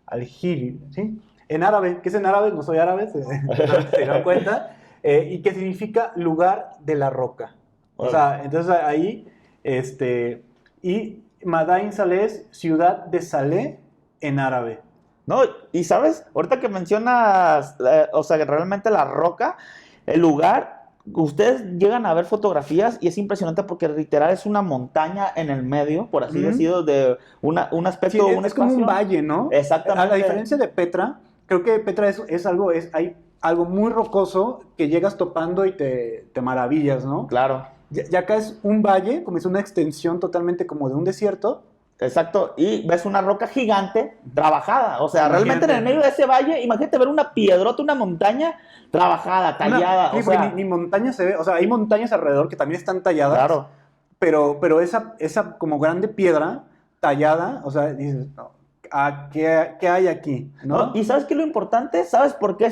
Al-Hirir, ¿sí? En árabe, ¿qué es en árabe? No soy árabe, se dan cuenta. Y que significa lugar de la roca. O sea, entonces ahí, y Madain Saleh es ciudad de Saleh en árabe. No, y sabes, ahorita que mencionas, o sea, que realmente la roca, el lugar, ustedes llegan a ver fotografías y es impresionante porque literal es una montaña en el medio, por así decirlo, de un aspecto, sí, un es espacio. como un valle, ¿no? Exactamente. A la diferencia de Petra, creo que Petra hay algo muy rocoso que llegas topando y te maravillas, ¿no? Claro. Ya acá es un valle, como es una extensión totalmente como de un desierto. Exacto, y ves una roca gigante trabajada, o sea, realmente en el medio de ese valle, imagínate ver una piedrota, una montaña trabajada, tallada. Sí, o sea, ni montaña se ve, o sea, hay montañas alrededor que también están talladas. Claro. Pero esa como grande piedra tallada, o sea, dices, no, ¿qué hay aquí? ¿No? ¿Y sabes qué es lo importante? ¿Sabes por qué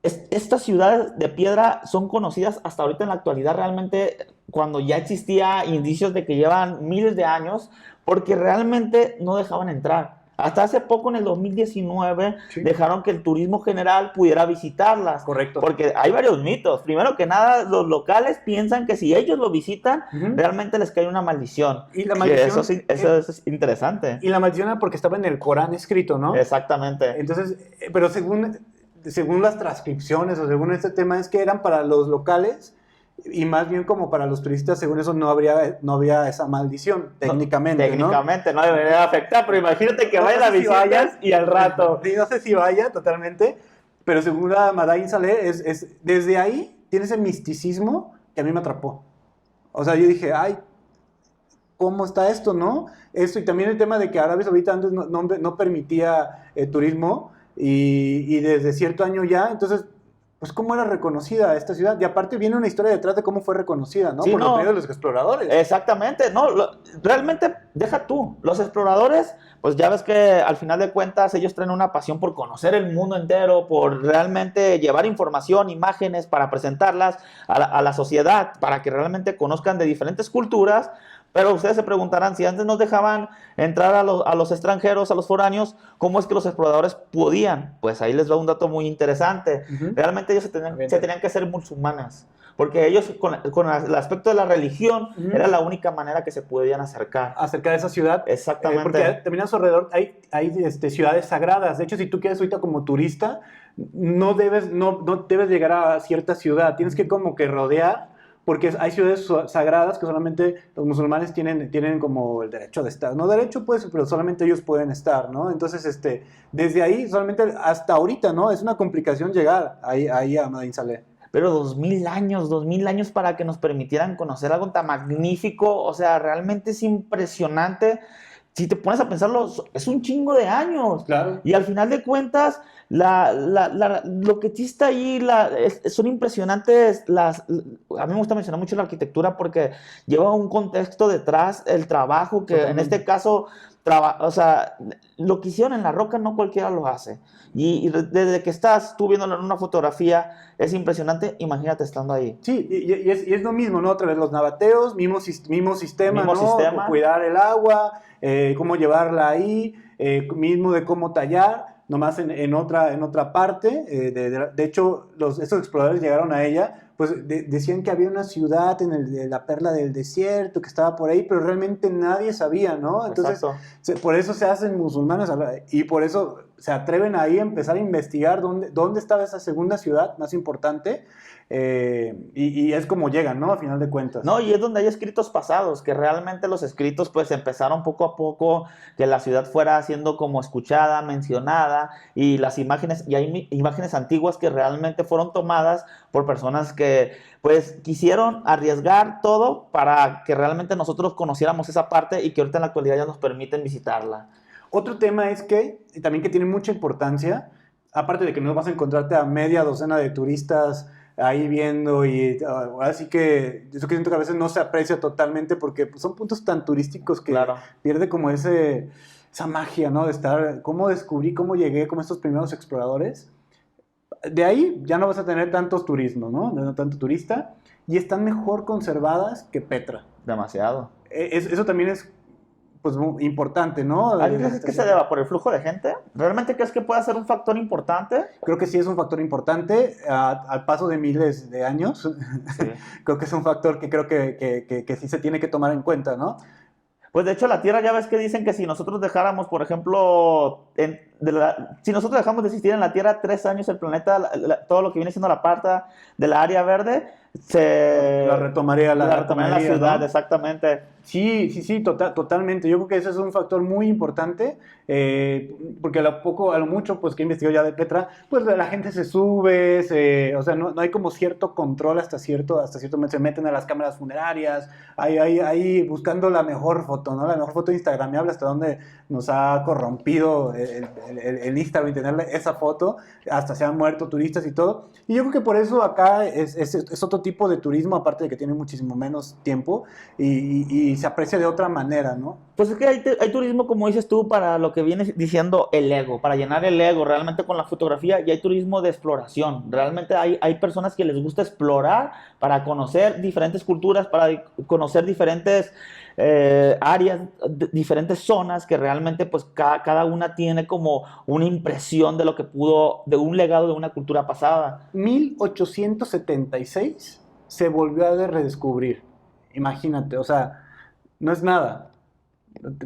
estas ciudades de piedra son conocidas hasta ahorita en la actualidad, realmente cuando ya existía indicios de que llevan miles de años, porque realmente no dejaban entrar? Hasta hace poco, en el 2019, sí, dejaron que el turismo general pudiera visitarlas. Correcto. Porque hay varios mitos. Primero que nada, los locales piensan que si ellos lo visitan, realmente les cae una maldición. Y la maldición... Eso es interesante. Y la maldición era porque estaba en el Corán escrito, ¿no? Exactamente. Entonces, pero según las transcripciones o según este tema, es que eran para los locales y más bien como para los turistas, según eso no había esa maldición, técnicamente, técnicamente no debería afectar, pero imagínate que vayas a visitas y al rato. Sí, no sé si vaya totalmente, pero según la Madain Saleh, desde ahí tiene ese misticismo que a mí me atrapó. O sea, yo dije, ay, ¿cómo está esto, no? Esto, y también el tema de que Arabia Saudita antes no permitía turismo y desde cierto año ya, entonces... Pues cómo era reconocida esta ciudad. Y aparte viene una historia detrás de cómo fue reconocida, ¿no? Sí, por medio de los exploradores. Exactamente. No, realmente, deja tú. Los exploradores, pues ya ves que al final de cuentas ellos traen una pasión por conocer el mundo entero, por realmente llevar información, imágenes para presentarlas a la sociedad, para que realmente conozcan de diferentes culturas. Pero ustedes se preguntarán, si antes nos dejaban entrar a los extranjeros, a los foráneos, ¿cómo es que los exploradores podían? Pues ahí les va un dato muy interesante. Realmente ellos se tenían que ser musulmanes, porque ellos con el aspecto de la religión era la única manera que se podían acercar. Acercar a esa ciudad. Exactamente. Porque también a su alrededor hay ciudades sagradas. De hecho, si tú quieres ahorita como turista, no debes llegar a cierta ciudad. Tienes que como que rodear, porque hay ciudades sagradas que solamente los musulmanes tienen como el derecho de estar. No derecho, pues, pero solamente ellos pueden estar, ¿no? Entonces, desde ahí, solamente hasta ahorita, ¿no? Es una complicación llegar ahí a Madain Saleh. Pero 2000 años para que nos permitieran conocer algo tan magnífico, o sea, realmente es impresionante. Si te pones a pensarlo, es un chingo de años. Claro. Y al final de cuentas, lo que sí está ahí, son impresionantes. A mí me gusta mencionar mucho la arquitectura porque lleva un contexto detrás, el trabajo que en este caso, o sea, lo que hicieron en la roca no cualquiera lo hace. Y desde que estás tú viéndolo en una fotografía, es impresionante, imagínate estando ahí. Sí, y es lo mismo, ¿no? Otra vez los nabateos, mismo sistema, ¿no? Cuidar el agua, cómo llevarla ahí, mismo de cómo tallar, nomás en otra parte. De hecho, estos exploradores llegaron a ella, pues decían que había una ciudad en la perla del desierto que estaba por ahí, pero realmente nadie sabía, ¿no? Entonces, por eso se hacen musulmanes y por eso se atreven ahí a empezar a investigar dónde estaba esa segunda ciudad más importante. Y es como llegan, ¿no? A final de cuentas. No, y es donde hay escritos pasados, que realmente los escritos pues empezaron poco a poco, que la ciudad fuera siendo como escuchada, mencionada, y hay imágenes antiguas que realmente fueron tomadas por personas que pues quisieron arriesgar todo para que realmente nosotros conociéramos esa parte y que ahorita en la actualidad ya nos permiten visitarla. Otro tema es que, también que tiene mucha importancia, aparte de que no vas a encontrarte a media docena de turistas ahí viendo y así que yo siento que a veces no se aprecia totalmente porque pues, son puntos tan turísticos que pierde como esa magia, ¿no? De estar, cómo descubrí, cómo llegué como estos primeros exploradores. De ahí ya no vas a tener tantos turismos, ¿no? No tanto turista y están mejor conservadas que Petra. Demasiado. Eso también es pues muy importante, ¿no? ¿Alguien crees que se deba por el flujo de gente? ¿Realmente crees que puede ser un factor importante? Creo que sí es un factor importante al paso de miles de años. Sí. Creo que es un factor que creo que sí se tiene que tomar en cuenta, ¿no? Pues de hecho la Tierra ya ves que dicen que si nosotros dejáramos, por ejemplo, si nosotros dejamos de existir en la Tierra 3 años, el planeta, todo lo que viene siendo la parte de la área verde, la retomaría la ciudad, ¿no? Exactamente. Sí, totalmente. Yo creo que ese es un factor muy importante, porque a lo mucho pues que investigó ya de Petra, pues la gente se sube, o sea, no hay como cierto control hasta cierto momento, se meten a las cámaras funerarias, ahí buscando la mejor foto, ¿no? La mejor foto instagramiable, hasta donde nos ha corrompido el Instagram y tener esa foto, hasta se han muerto turistas y todo. Y yo creo que por eso acá es otro tipo de turismo, aparte de que tiene muchísimo menos tiempo y se aprecia de otra manera, ¿no? Pues es que hay turismo, como dices tú, para lo que viene diciendo el ego, para llenar el ego realmente con la fotografía, y hay turismo de exploración. Realmente hay personas que les gusta explorar para conocer diferentes culturas, para conocer diferentes áreas, diferentes zonas que realmente pues cada una tiene como una impresión de lo que pudo, de un legado de una cultura pasada. 1876 se volvió a redescubrir, imagínate, o sea, no es nada,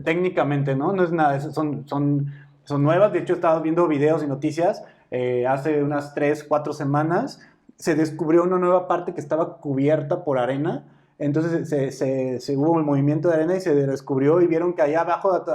técnicamente, ¿no? No es nada, son nuevas. De hecho, estaba viendo videos y noticias hace unas 3, 4 semanas, se descubrió una nueva parte que estaba cubierta por arena. Entonces se hubo un movimiento de arena y se descubrió y vieron que allá abajo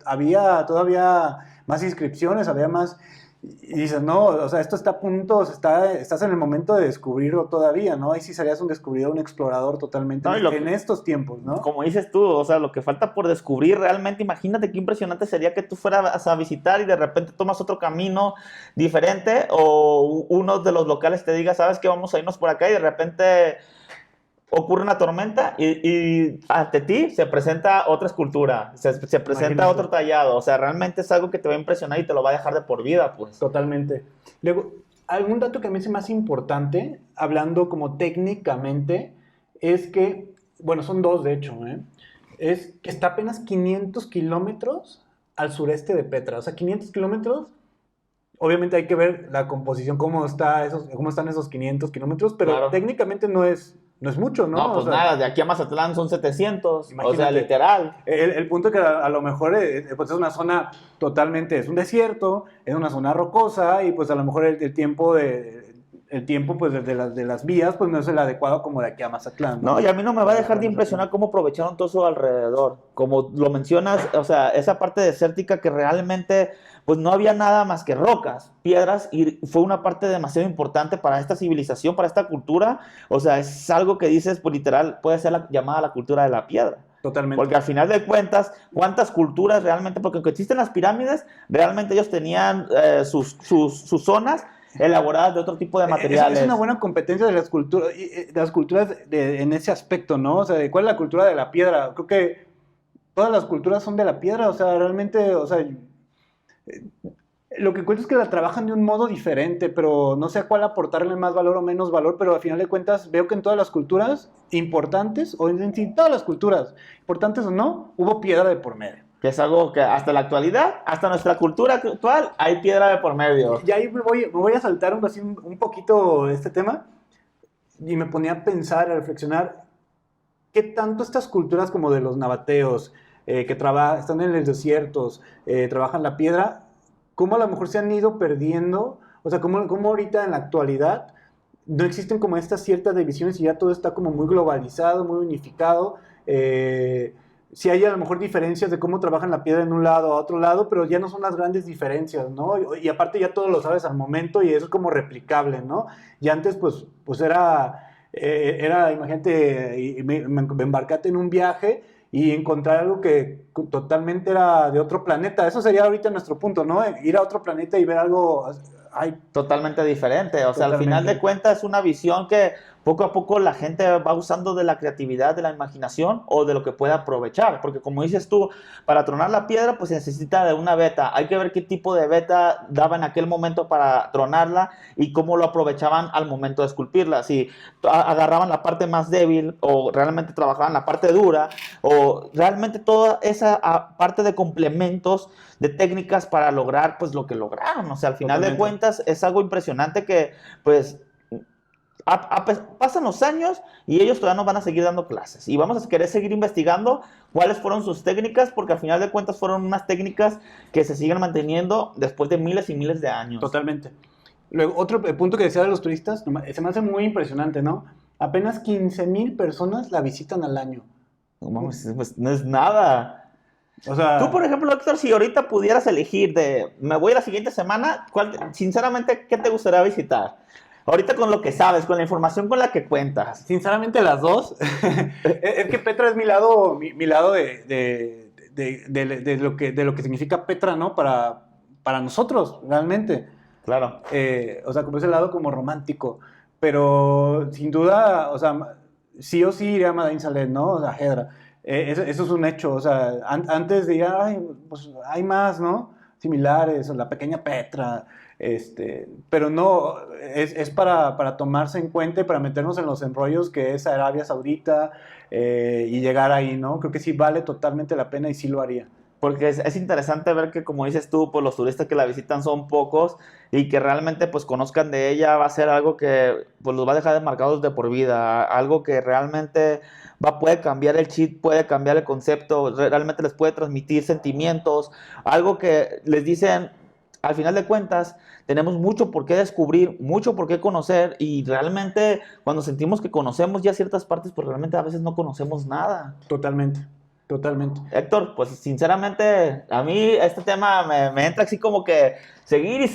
había todavía más inscripciones, había más. Y dices, no, o sea, esto está a punto, estás en el momento de descubrirlo todavía, ¿no? Ahí sí serías un descubridor, un explorador totalmente en estos tiempos, ¿no? Como dices tú, o sea, lo que falta por descubrir realmente, imagínate qué impresionante sería que tú fueras a visitar y de repente tomas otro camino diferente, o uno de los locales te diga, ¿sabes qué? Vamos a irnos por acá, y de repente ocurre una tormenta y ante ti se presenta otra escultura, se presenta otro tallado. O sea, realmente es algo que te va a impresionar y te lo va a dejar de por vida, pues. Totalmente. Luego, algún dato que a mí se me hace importante, hablando como técnicamente, es que, bueno, son dos de hecho, es que está apenas 500 kilómetros al sureste de Petra. O sea, 500 kilómetros, obviamente hay que ver la composición, cómo están esos 500 kilómetros, pero claro, técnicamente no es mucho, ¿no? No, pues o sea, nada, de aquí a Mazatlán son 700, imagínate, o sea, literal. El punto es que a lo mejor pues es una zona totalmente, es un desierto, es una zona rocosa, y pues a lo mejor el tiempo pues de las vías pues no es el adecuado como de aquí a Mazatlán, ¿no? Y a mí no me va a dejar de impresionar cómo aprovecharon todo su alrededor. Como lo mencionas, o sea, esa parte desértica que realmente pues no había nada más que rocas, piedras, y fue una parte demasiado importante para esta civilización, para esta cultura. O sea, es algo que dices, pues literal, puede ser llamada la cultura de la piedra. Totalmente. Porque al final de cuentas, ¿cuántas culturas realmente? Porque aunque existen las pirámides, realmente ellos tenían sus zonas elaboradas de otro tipo de materiales. Es una buena competencia de las culturas, en ese aspecto, ¿no? O sea, de cuál es la cultura de la piedra. Creo que todas las culturas son de la piedra, o sea, realmente, o sea, lo que cuento es que la trabajan de un modo diferente, pero no sé a cuál aportarle más valor o menos valor, pero al final de cuentas veo que en todas las culturas importantes, o en sí, todas las culturas, importantes o no, hubo piedra de por medio. Que es algo que hasta la actualidad, hasta nuestra cultura actual, hay piedra de por medio. Y ahí me voy a saltar un poquito este tema, y me ponía a pensar, a reflexionar, ¿qué tanto estas culturas como de los nabateos, que están en los desiertos, trabajan la piedra, cómo a lo mejor se han ido perdiendo? O sea, cómo ahorita en la actualidad no existen como estas ciertas divisiones y ya todo está como muy globalizado, muy unificado. Sí hay a lo mejor diferencias de cómo trabajan la piedra en un lado a otro lado, pero ya no son las grandes diferencias, ¿no? Y aparte ya todo lo sabes al momento y eso es como replicable, ¿no? Y antes pues era imagínate, me embarcate en un viaje y encontrar algo que totalmente era de otro planeta. Eso sería ahorita nuestro punto, ¿no? Ir a otro planeta y ver algo totalmente diferente. O sea, al final de cuentas es una visión que poco a poco la gente va usando de la creatividad, de la imaginación o de lo que puede aprovechar. Porque como dices tú, para tronar la piedra pues se necesita de una veta. Hay que ver qué tipo de veta daba en aquel momento para tronarla y cómo lo aprovechaban al momento de esculpirla. Si agarraban la parte más débil o realmente trabajaban la parte dura o realmente toda esa parte de complementos, de técnicas para lograr pues lo que lograron. O sea, al final de cuentas es algo impresionante que pues pasan los años y ellos todavía nos van a seguir dando clases y vamos a querer seguir investigando cuáles fueron sus técnicas, porque al final de cuentas fueron unas técnicas que se siguen manteniendo después de miles y miles de años. Totalmente. Luego, otro punto que decía de los turistas, se me hace muy impresionante, ¿no? Apenas 15,000 personas la visitan al año. No, pues no es nada. O sea, tú, por ejemplo, Héctor, si ahorita pudieras elegir me voy la siguiente semana, sinceramente, ¿qué te gustaría visitar? Ahorita con lo que sabes, con la información con la que cuentas. Sinceramente las dos. Es que Petra es mi lado de lo que significa Petra, ¿no? Para nosotros, realmente. Claro. O sea, como ese lado como romántico. Pero sin duda, o sea, sí o sí iría a Madain Saleh, ¿no? O sea, Hedra. Eso es un hecho. O sea, antes diría, ay, pues hay más, ¿no? Similares, o la pequeña Petra. Pero no, es para tomarse en cuenta y para meternos en los enrollos que es Arabia Saudita y llegar ahí, ¿no? Creo que sí vale totalmente la pena y sí lo haría. Porque es interesante ver que, como dices tú, pues los turistas que la visitan son pocos y que realmente pues conozcan de ella va a ser algo que pues los va a dejar marcados de por vida, algo que realmente puede cambiar el chip, puede cambiar el concepto, realmente les puede transmitir sentimientos, algo que les dicen, al final de cuentas, tenemos mucho por qué descubrir, mucho por qué conocer y realmente cuando sentimos que conocemos ya ciertas partes, pues realmente a veces no conocemos nada. Totalmente. Totalmente. Héctor, pues sinceramente a mí este tema me entra así como que seguir,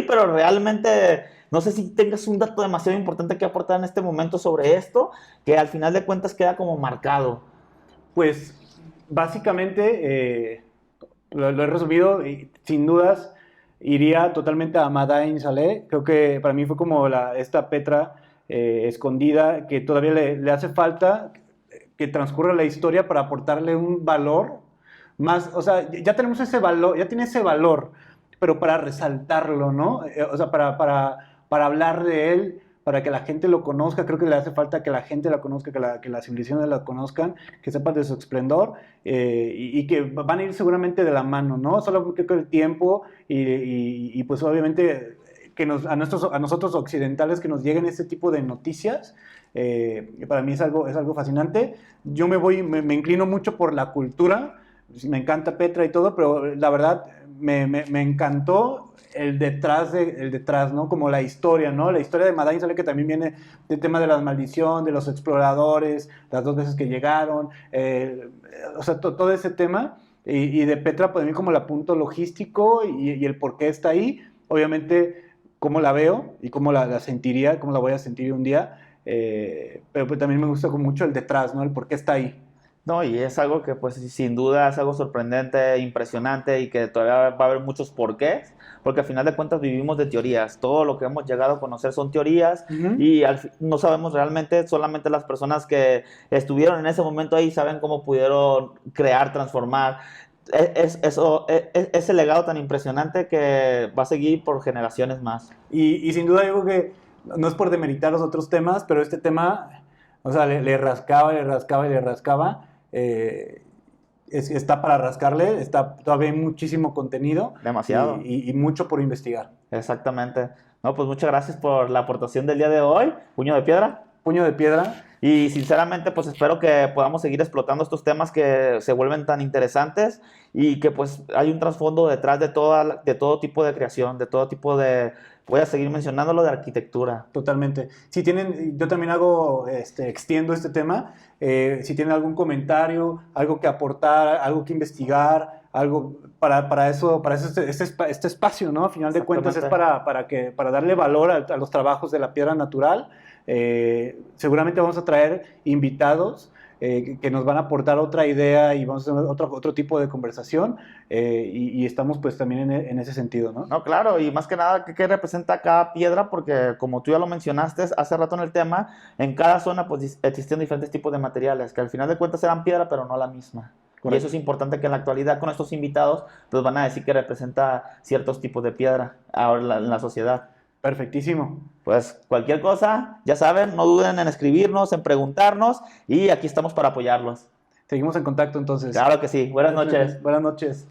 pero realmente no sé si tengas un dato demasiado importante que aportar en este momento sobre esto, que al final de cuentas queda como marcado. Pues básicamente lo he resumido y sin dudas iría totalmente a Madain Saleh. Creo que para mí fue como esta Petra escondida que todavía le hace falta que transcurra la historia para aportarle un valor más, o sea, ya tenemos ese valor, ya tiene ese valor, pero para resaltarlo, ¿no? O sea, para hablar de él, para que la gente lo conozca, creo que le hace falta que la gente la conozca, que las civilizaciones la conozcan, que sepan de su esplendor y que van a ir seguramente de la mano, ¿no? Solo creo que el tiempo y pues obviamente que a nosotros occidentales que nos lleguen ese tipo de noticias, para mí es algo fascinante. Yo me inclino mucho por la cultura, me encanta Petra y todo, pero la verdad me encantó el detrás, ¿no? Como la historia, ¿no? La historia de Madain Saleh, que también viene del tema de la maldición, de los exploradores, las 2 veces que llegaron, o sea, todo ese tema, y de Petra para mí como el punto logístico y el por qué está ahí, obviamente cómo la veo y cómo la sentiría, cómo la voy a sentir un día, pero pues también me gusta mucho el detrás, ¿no? El por qué está ahí. No, y es algo que pues sin duda es algo sorprendente, impresionante y que todavía va a haber muchos porqués, porque al final de cuentas vivimos de teorías, todo lo que hemos llegado a conocer son teorías y no sabemos realmente, solamente las personas que estuvieron en ese momento ahí saben cómo pudieron crear, transformar. Ese legado tan impresionante que va a seguir por generaciones más. Y sin duda digo que no es por demeritar los otros temas, pero este tema, o sea, le rascaba, le rascaba y le rascaba. Está para rascarle, todavía hay muchísimo contenido. Demasiado. Y mucho por investigar. Exactamente. No, pues muchas gracias por la aportación del día de hoy. Puño de piedra. Puño de piedra. Y sinceramente, pues espero que podamos seguir explotando estos temas que se vuelven tan interesantes y que pues hay un trasfondo detrás de todo tipo de creación, de todo tipo de... Voy a seguir mencionando lo de arquitectura. Totalmente. Si tienen, yo también extiendo este tema. Si tienen algún comentario, algo que aportar, algo que investigar, algo para eso este espacio, ¿no? A final de cuentas es para darle valor a los trabajos de la piedra natural. Seguramente vamos a traer invitados que nos van a aportar otra idea y vamos a tener otro tipo de conversación y estamos pues también en ese sentido, ¿no? No, claro, y más que nada, ¿qué representa cada piedra? Porque como tú ya lo mencionaste hace rato en el tema, en cada zona pues existen diferentes tipos de materiales, que al final de cuentas eran piedra, pero no la misma. Correcto. Y eso es importante que en la actualidad con estos invitados pues van a decir que representa ciertos tipos de piedra ahora en la sociedad. Perfectísimo. Pues cualquier cosa, ya saben, no duden en escribirnos, en preguntarnos y aquí estamos para apoyarlos. Seguimos en contacto entonces. Claro que sí. Buenas noches. Buenas noches.